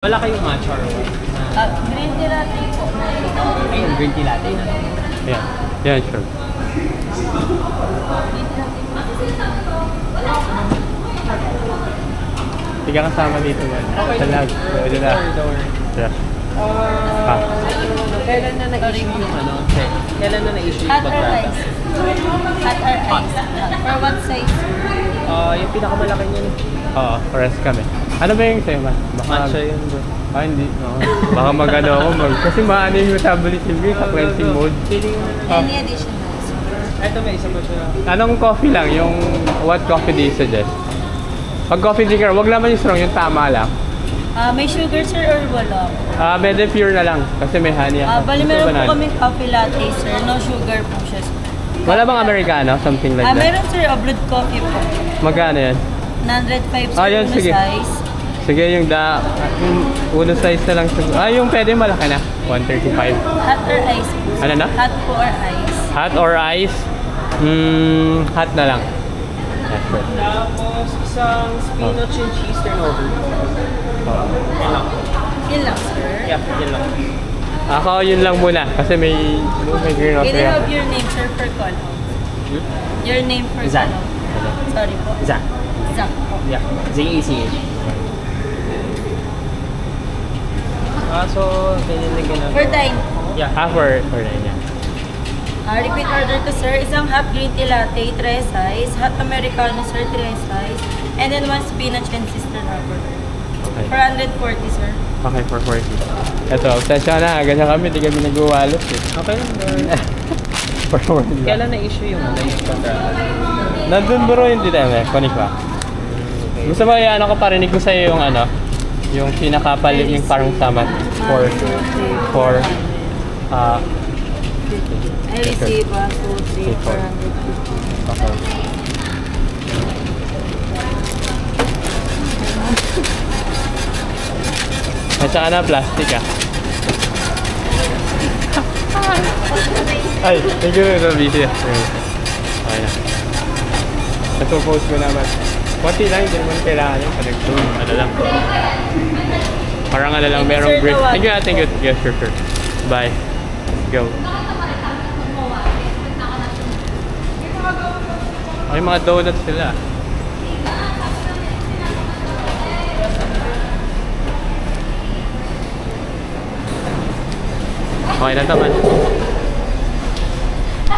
Wala kayong matcha or what? Green tea latte po. Ayun, green tea latte na. Yeah. Yeah, sure. Hindi ka kasama dito man. Okay. Sa lag. Pwede na. Don't worry. Yeah. Kailan na na-issue yung ano? Kailan na na-issue yung Hot or bagrata? ice? Hot or ice? For what size? Yung pinakamalaki niyan. Oo, pares kami. Ano ba yung sa'yo man? Matcha yun bro. Ah, hindi. No. Baka mag-ano ako kasi maano yung metabolism ko sa cleansing mode. Any additionals? Ito may isa pa siya. Anong coffee lang? Yung what coffee do you suggest? Pag coffee drinker, wag naman yung strong, yung tama lang. May sugar sir or wala? Medyo pure na lang kasi may honey. Bali meron po kaming coffee latte sir. No sugar po siya sir. Wala bang Americano? Something like that? Meron sir, brewed coffee po. Magkano yan? 105 sir, Yun, sige. size. Sige, yung uno size na lang. Yung pwede malaki na. 135. Hot or ice po? Ano na? Hot po or ice? Hot or ice? Hot na lang. Yeah, sure. Tapos isang spinach and cheese turnover. Yan lang. Yun lang sir. Yeah, yan lang. Ako yun lang muna kasi may green Can coffee I have ako. your name sir for call out? Your name for Zach. call out. Sorry po. Zach. Zach po. Yeah. Z-A-C-H. So, pinilagyan na. For dine. Yeah. For na yan. Repeat order ko sir, isang hot green tea latte, 3 size, hot americano sir, 3 size, and then 1 spinach and sister rubber. Okay. 440 sir. Okay, for 40. Ito, obsession na. Ganyan kami, di kami nag-uwalos eh. Okay. For 40 lang. Kailan na-issue yung contract? Nandun bro yung dinami, konik ba? Gusto mo ano ko parinig ko sa'yo yung ano, yung pinakapalit yung parang samat for I receive 1, 2, 3, 450. Okay. At saka na plastic ah. Ay, thank you for busy. Okay na. Ito-post ko naman. Konti lang, hindi naman kailangan yung panag-zoom. Ano lang. Parang ano lang, merong brief. Thank you, thank you. Yes, sure. Bye. Go. Ay, mga donuts sila. Okay na naman.